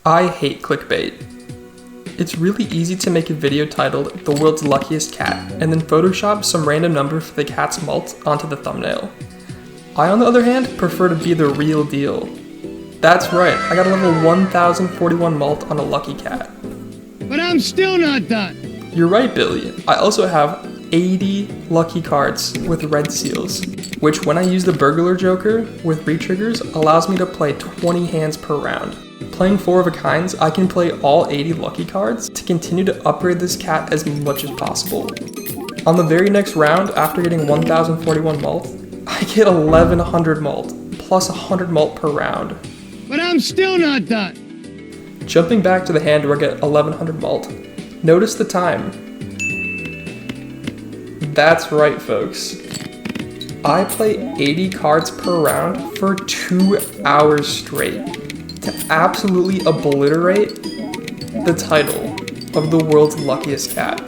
I hate clickbait. It's really easy to make a video titled "The World's Luckiest Cat" and then Photoshop some random number for the cat's mult onto the thumbnail. I, on the other hand, prefer to be the real deal. That's right, I got a level 1041 mult on a lucky cat. But I'm still not done! You're right, Billy. I also have 80 lucky cards with red seals, which when I use the burglar joker with re-triggers allows me to play 20 hands per round. Playing 4 of a kinds, I can play all 80 lucky cards to continue to upgrade this cat as much as possible. On the very next round, after getting 1041 mult, I get 1100 mult, plus 100 mult per round. But I'm still not done! Jumping back to the hand where I get 1100 mult, notice the time. That's right, folks. I play 80 cards per round for 2 hours straight to absolutely obliterate the title of the world's luckiest cat.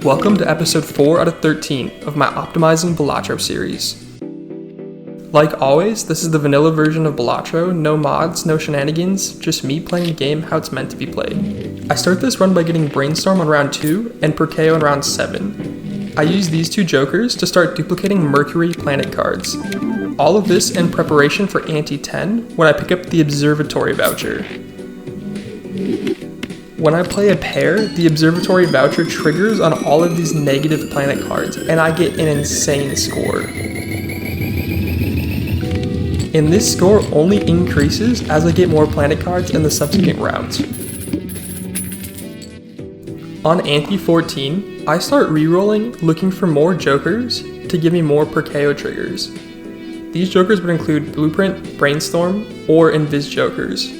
Welcome to episode 4 out of 13 of my Optimizing Balatro series. Like always, this is the vanilla version of Balatro, no mods, no shenanigans, just me playing the game how it's meant to be played. I start this run by getting Brainstorm on round 2 and Perkeo on round 7. I use these 2 jokers to start duplicating Mercury planet cards. All of this in preparation for Ante 10 when I pick up the Observatory voucher. When I play a pair, the Observatory voucher triggers on all of these negative planet cards and I get an insane score. And this score only increases as I get more planet cards in the subsequent rounds. On Ante 14, I start rerolling looking for more jokers to give me more Perkeo triggers. These jokers would include Blueprint, Brainstorm, or Invis jokers.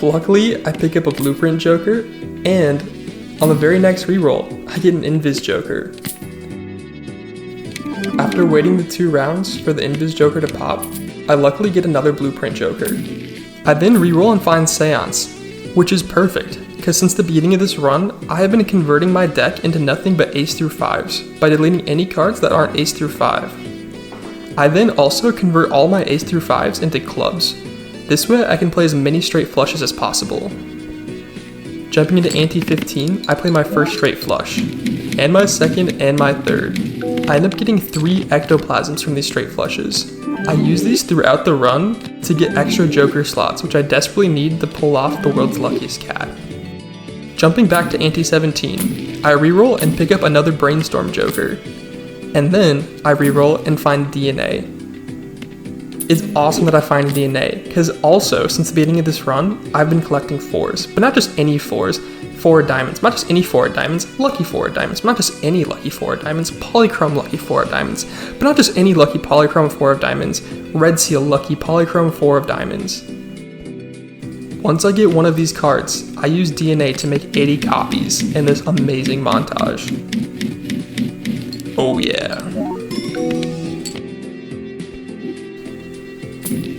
Luckily, I pick up a Blueprint joker, and on the very next reroll, I get an Invis joker. After waiting the 2 rounds for the Invis joker to pop, I luckily get another Blueprint joker. I then reroll and find Seance, which is perfect, because since the beginning of this run, I have been converting my deck into nothing but ace through 5s by deleting any cards that aren't ace through 5. I then also convert all my ace through 5s into clubs. This way I can play as many straight flushes as possible. Jumping into Ante 15, I play my first straight flush, and my second and my third. I end up getting 3 ectoplasms from these straight flushes. I use these throughout the run to get extra joker slots, which I desperately need to pull off the world's luckiest cat. Jumping back to Ante 17, I reroll and pick up another Brainstorm joker. And then I reroll and find DNA. It's awesome that I find DNA, because also, since the beginning of this run, I've been collecting 4s, but not just any 4s, 4 diamonds, not just any 4 diamonds, lucky 4 diamonds, not just any lucky 4 diamonds, polychrome lucky 4 diamonds, but not just any lucky polychrome 4 of diamonds, red seal lucky polychrome 4 of diamonds. Once I get one of these cards, I use DNA to make 80 copies in this amazing montage. Oh yeah.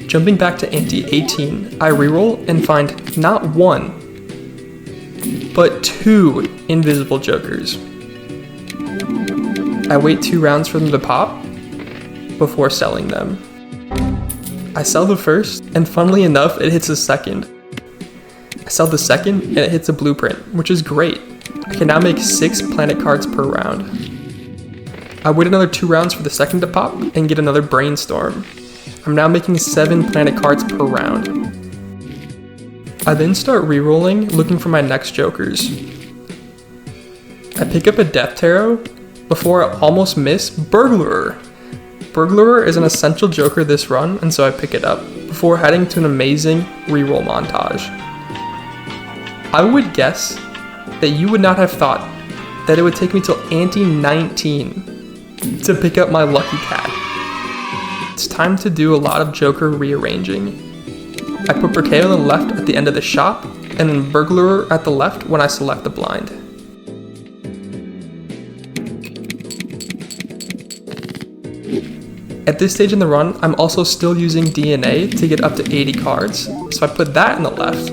Jumping back to Ante 18, I reroll and find not 1, but 2 invisible jokers. I wait 2 rounds for them to pop before selling them. I sell the first, and funnily enough, it hits the second. I sell the second, and it hits a Blueprint, which is great. I can now make 6 planet cards per round. I wait another 2 rounds for the second to pop, and get another Brainstorm. I'm now making 7 planet cards per round. I then start rerolling, looking for my next jokers. I pick up a Death Tarot before I almost miss Burglarer. Burglarer is an essential joker this run, and so I pick it up, before heading to an amazing reroll montage. I would guess that you would not have thought that it would take me till Ante 19 to pick up my lucky cat. It's time to do a lot of joker rearranging. I put Perkeo on the left at the end of the shop, and then Burglarer at the left when I select the blind. At this stage in the run, I'm also still using DNA to get up to 80 cards, so I put that in the left,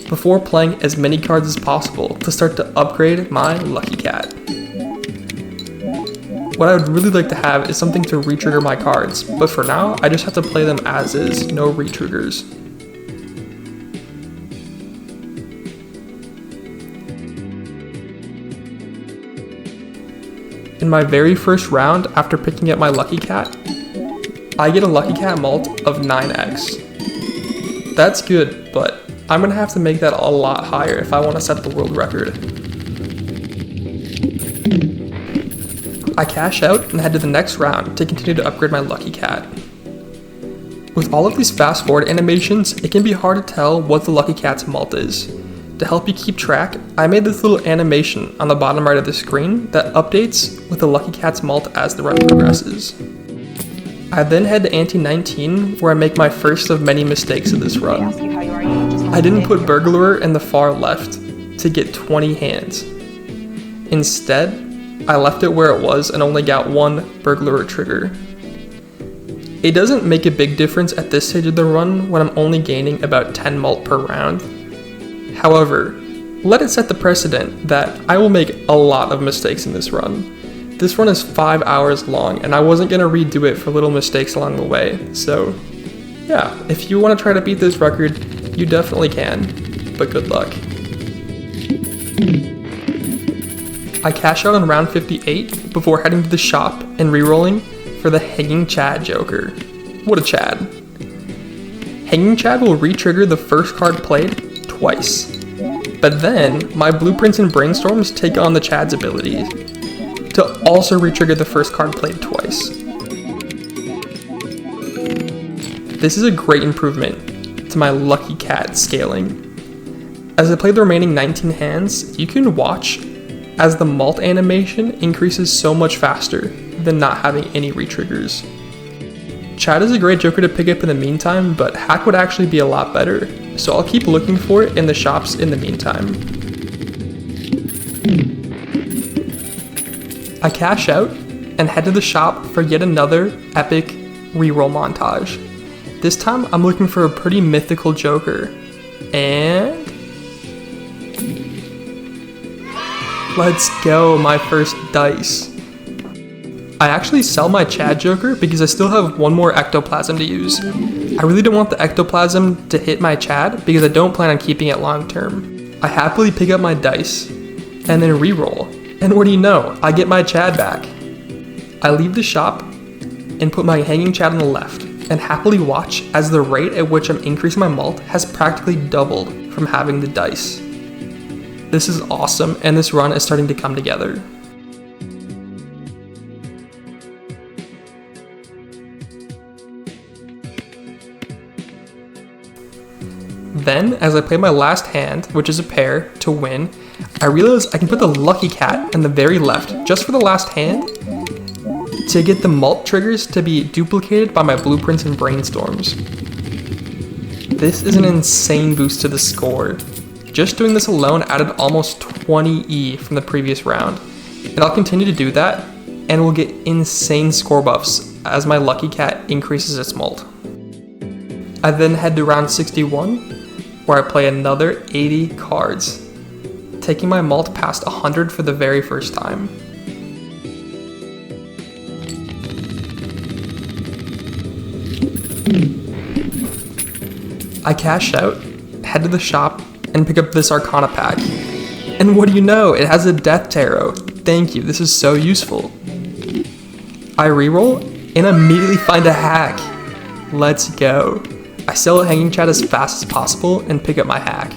before playing as many cards as possible to start to upgrade my lucky cat. What I would really like to have is something to re-trigger my cards, but for now, I just have to play them as is, no re-triggers. In my very first round, after picking up my Lucky Cat, I get a Lucky Cat mult of 9x. That's good, but I'm gonna have to make that a lot higher if I want to set the world record. I cash out and head to the next round to continue to upgrade my Lucky Cat. With all of these fast forward animations, it can be hard to tell what the Lucky Cat's mult is. To help you keep track, I made this little animation on the bottom right of the screen that updates with the Lucky Cat's mult as the run progresses. I then head to ante 19, where I make my first of many mistakes of this run. I didn't put Burglarer in the far left to get 20 hands. Instead, I left it where it was and only got one Burglarer trigger. It doesn't make a big difference at this stage of the run when I'm only gaining about 10 mult per round. However, let it set the precedent that I will make a lot of mistakes in this run. This run is 5 hours long and I wasn't going to redo it for little mistakes along the way, so yeah, if you want to try to beat this record, you definitely can, but good luck. I cash out on round 58 before heading to the shop and rerolling for the Hanging Chad Joker. What a Chad. Hanging Chad will re-trigger the first card played twice, but then my blueprints and brainstorms take on the Chad's ability to also re-trigger the first card played twice. This is a great improvement to my Lucky Cat scaling. As I play the remaining 19 hands, you can watch as the mult animation increases so much faster than not having any re-triggers. Chad is a great joker to pick up in the meantime, but hack would actually be a lot better, so I'll keep looking for it in the shops in the meantime. I cash out and head to the shop for yet another epic reroll montage. This time I'm looking for a pretty mythical joker, and let's go, my first dice. I actually sell my Chad Joker because I still have one more ectoplasm to use. I really don't want the ectoplasm to hit my Chad because I don't plan on keeping it long term. I happily pick up my dice and then reroll, and what do you know, I get my Chad back. I leave the shop and put my Hanging Chad on the left and happily watch as the rate at which I'm increasing my mult has practically doubled from having the dice. This is awesome, and this run is starting to come together. Then, as I play my last hand, which is a pair, to win, I realize I can put the Lucky Cat in the very left just for the last hand to get the mult triggers to be duplicated by my blueprints and brainstorms. This is an insane boost to the score. Just doing this alone added almost 20 E from the previous round, and I'll continue to do that, and we'll get insane score buffs as my Lucky Cat increases its mult. I then head to round 61, where I play another 80 cards, taking my mult past 100 for the very first time. I cash out, head to the shop, and pick up this Arcana pack. And what do you know, it has a Death Tarot. Thank you, this is so useful. I reroll and immediately find a hack. Let's go. I sell a Hanging Chad as fast as possible and pick up my hack.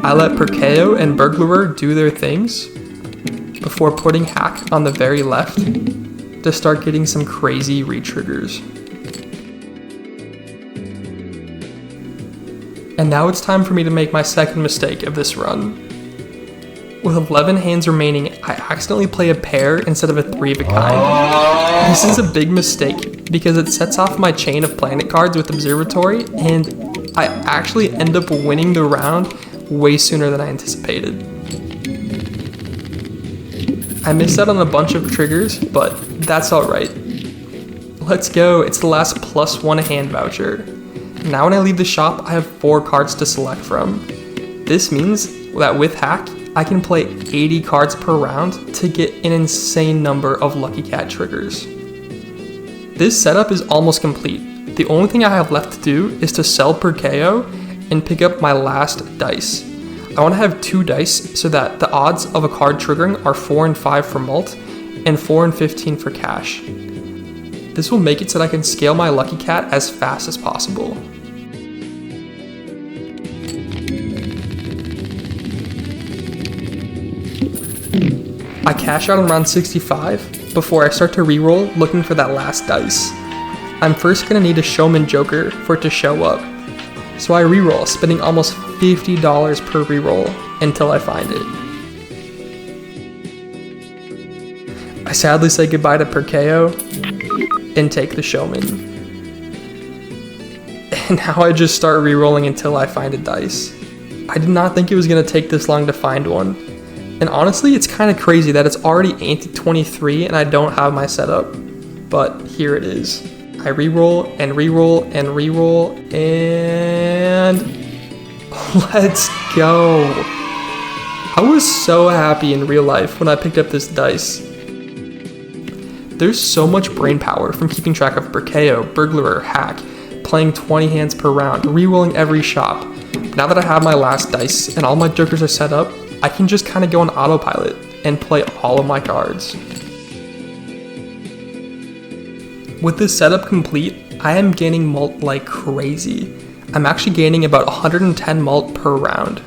I let Perkeo and Burglarer do their things before putting hack on the very left to start getting some crazy re-triggers. And now it's time for me to make my second mistake of this run. With 11 hands remaining, I accidentally play a pair instead of a 3 of a kind. This is a big mistake because it sets off my chain of planet cards with Observatory, and I actually end up winning the round way sooner than I anticipated. I missed out on a bunch of triggers, but that's alright. Let's go, it's the last +1 hand voucher. Now when I leave the shop, I have 4 cards to select from. This means that with hack, I can play 80 cards per round to get an insane number of Lucky Cat triggers. This setup is almost complete. The only thing I have left to do is to sell per KO and pick up my last dice. I want to have 2 dice so that the odds of a card triggering are 4 and 5 for mult and 4 and 15 for cash. This will make it so that I can scale my Lucky Cat as fast as possible. I cash out on round 65 before I start to reroll looking for that last dice. I'm first going to need a Showman Joker for it to show up. So I reroll, spending almost $50 per reroll until I find it. I sadly say goodbye to per KO and take the Showman. And now I just start rerolling until I find a dice. I did not think it was going to take this long to find one. And honestly, it's kind of crazy that it's already ante 23 and I don't have my setup. But here it is. I reroll and reroll and reroll and let's go. I was so happy in real life when I picked up this dice. There's so much brain power from keeping track of Berkeo, Burglar, Hack, playing 20 hands per round, rerolling every shop. Now that I have my last dice and all my jokers are set up, I can just kind of go on autopilot and play all of my cards. With this setup complete, I am gaining mult like crazy. I'm actually gaining about 110 mult per round.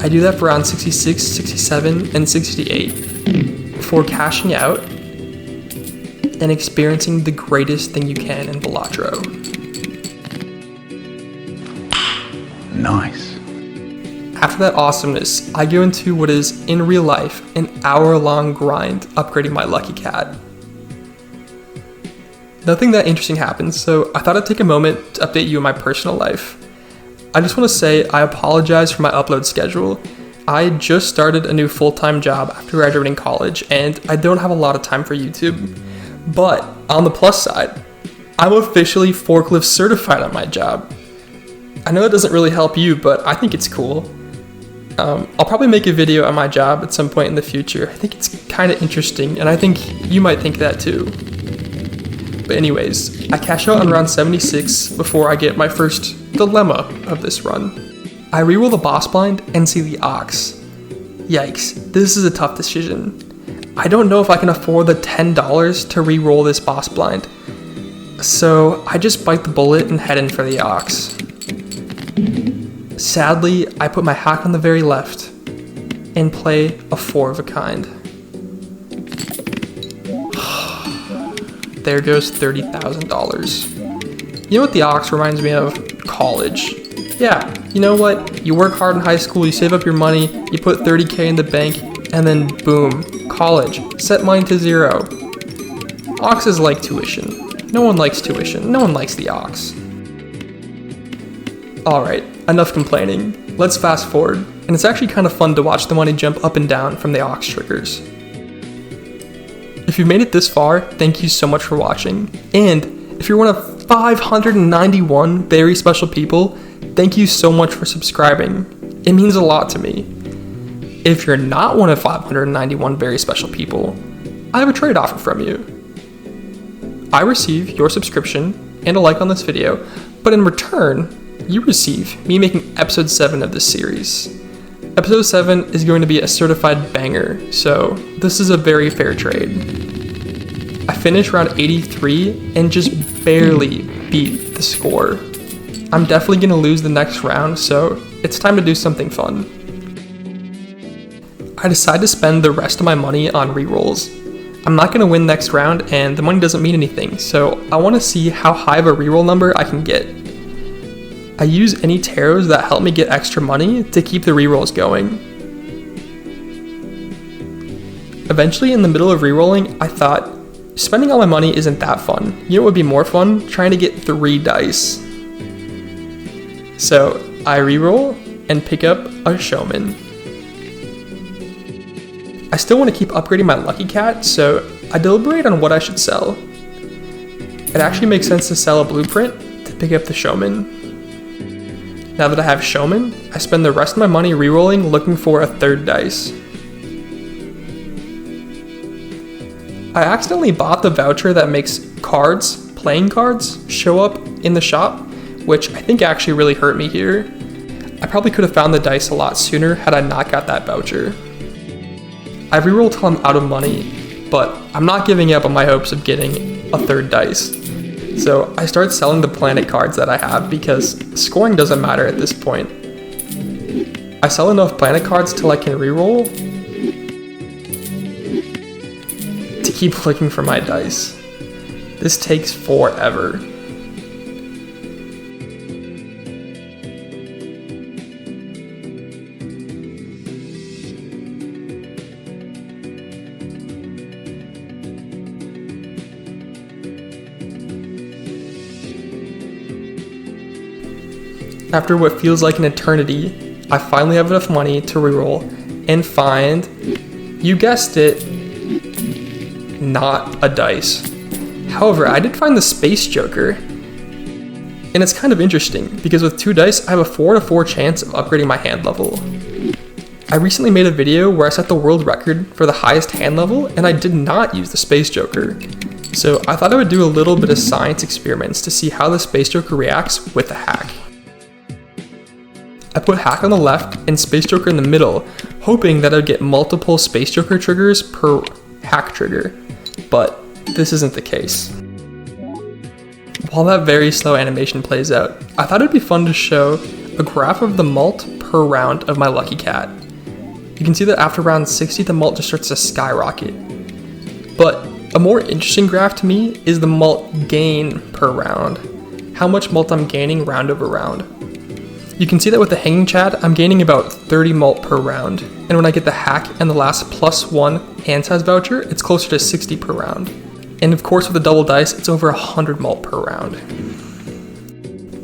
I do that for round 66, 67, and 68 before cashing out and experiencing the greatest thing you can in Balatro. Nice. After that awesomeness, I go into what is, in real life, an hour-long grind upgrading my Lucky Cat. Nothing that interesting happens, so I thought I'd take a moment to update you on my personal life. I just want to say I apologize for my upload schedule. I just started a new full-time job after graduating college, and I don't have a lot of time for YouTube. But on the plus side, I'm officially forklift certified at my job. I know it doesn't really help you, but I think it's cool. I'll probably make a video on my job at some point in the future. I think it's kind of interesting, and I think you might think that too. But anyways, I cash out on round 76 before I get my first dilemma of this run. I reroll the boss blind and see the ox. Yikes, this is a tough decision. I don't know if I can afford the $10 to reroll this boss blind. So I just bite the bullet and head in for the ox. Sadly, I put my hack on the very left and play a 4 of a kind. There goes $30,000. You know what the ox reminds me of? College. Yeah, you know what? You work hard in high school, you save up your money, you put 30K in the bank, and then boom, college. Set mine to 0. Oxes like tuition. No one likes tuition. No one likes the ox. Alright, enough complaining. Let's fast forward, and it's actually kind of fun to watch the money jump up and down from the ox triggers. If you've made it this far, thank you so much for watching. And if you're one of 591 very special people, thank you so much for subscribing. It means a lot to me. If you're not one of 591 very special people, I have a trade offer from you. I receive your subscription and a like on this video, but in return, you receive me making episode 7 of this series. Episode 7 is going to be a certified banger, so this is a very fair trade. I finished round 83 and just barely beat the score. I'm definitely going to lose the next round, so it's time to do something fun. I decide to spend the rest of my money on rerolls. I'm not going to win next round and the money doesn't mean anything, so I want to see how high of a reroll number I can get. I use any tarots that help me get extra money to keep the rerolls going. Eventually, in the middle of rerolling, I thought, spending all my money isn't that fun. You know what would be more fun? Trying to get 3 dice. So, I reroll and pick up a Showman. I still want to keep upgrading my Lucky Cat, so I deliberate on what I should sell. It actually makes sense to sell a blueprint to pick up the Showman. Now that I have Showman, I spend the rest of my money rerolling looking for a third dice. I accidentally bought the voucher that makes playing cards, show up in the shop, which I think actually really hurt me here. I probably could have found the dice a lot sooner had I not got that voucher. I reroll till I'm out of money, but I'm not giving up on my hopes of getting a third dice. So I start selling the planet cards that I have because scoring doesn't matter at this point. I sell enough planet cards till I can reroll to keep looking for my dice. This takes forever. After what feels like an eternity, I finally have enough money to reroll and find, you guessed it, not a dice. However, I did find the Space Joker, and it's kind of interesting because with 2 dice, I have a 4 to 4 chance of upgrading my hand level. I recently made a video where I set the world record for the highest hand level, and I did not use the Space Joker. So I thought I would do a little bit of science experiments to see how the Space Joker reacts with a hack. I put hack on the left and Space Joker in the middle, hoping that I'd get multiple Space Joker triggers per hack trigger, but this isn't the case. While that very slow animation plays out, I thought it'd be fun to show a graph of the mult per round of my Lucky Cat. You can see that after round 60, the mult just starts to skyrocket. But a more interesting graph to me is the mult gain per round, how much mult I'm gaining round over round. You can see that with the hanging chad, I'm gaining about 30 mult per round, and when I get the hack and the last +1 hand size voucher, it's closer to 60 per round. And of course with the double dice, it's over 100 mult per round.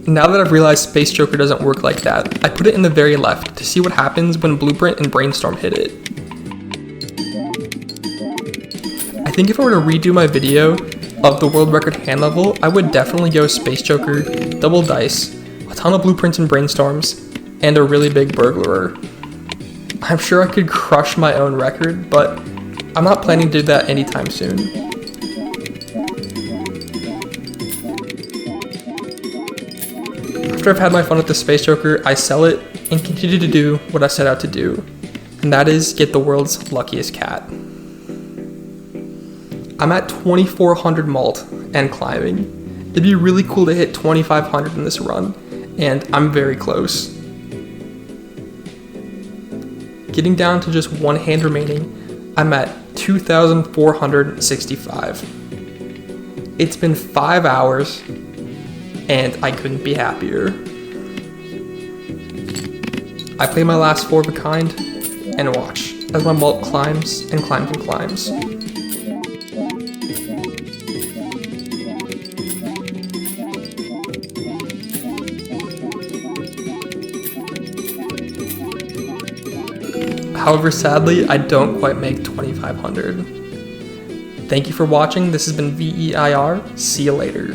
Now that I've realized Space Joker doesn't work like that, I put it in the very left to see what happens when Blueprint and Brainstorm hit it. I think if I were to redo my video of the world record hand level, I would definitely go Space Joker, double dice, a ton of blueprints and brainstorms, and a really big burglarer. I'm sure I could crush my own record, but I'm not planning to do that anytime soon. After I've had my fun with the Space Joker, I sell it and continue to do what I set out to do, and that is get the world's luckiest cat. I'm at 2,400 mult and climbing. It'd be really cool to hit 2,500 in this run, and I'm very close. Getting down to just 1 hand remaining, I'm at 2,465. It's been 5 hours, and I couldn't be happier. I play my last 4 of a kind, and watch as my mult climbs and climbs and climbs. However, sadly, I don't quite make 2,500. Thank you for watching. This has been VEIR. See you later.